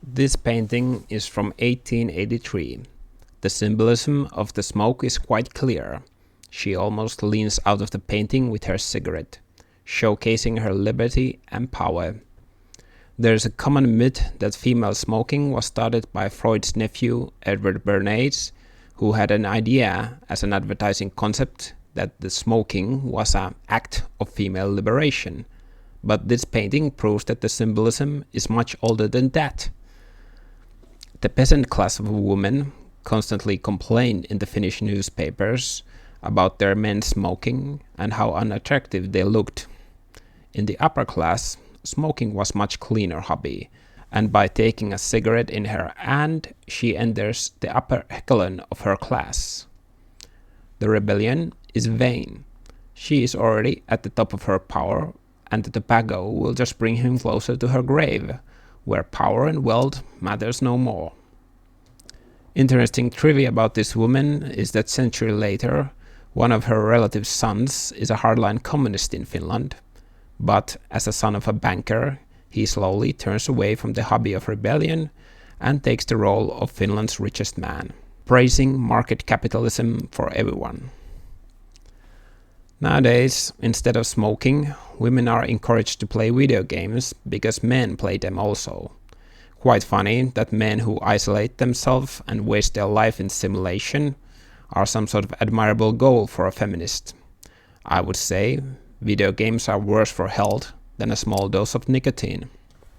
This painting is from 1883. The symbolism of the smoke is quite clear. She almost leans out of the painting with her cigarette, showcasing her liberty and power. There is a common myth that female smoking was started by Freud's nephew, Edward Bernays, who had an idea as an advertising concept that the smoking was an act of female liberation. But this painting proves that the symbolism is much older than that. The peasant class of women constantly complained in the Finnish newspapers about their men smoking and how unattractive they looked. In the upper class, smoking was much cleaner hobby, and by taking a cigarette in her hand, she enters the upper echelon of her class. The rebellion is vain. She is already at the top of her power, and the tobacco will just bring him closer to her grave, where power and wealth matters no more. Interesting trivia about this woman is that century later, one of her relative's sons is a hardline communist in Finland, but as a son of a banker, he slowly turns away from the hobby of rebellion and takes the role of Finland's richest man, praising market capitalism for everyone. Nowadays, instead of smoking, women are encouraged to play video games because men play them also. Quite funny that men who isolate themselves and waste their life in simulation are some sort of admirable goal for a feminist. I would say video games are worse for health than a small dose of nicotine.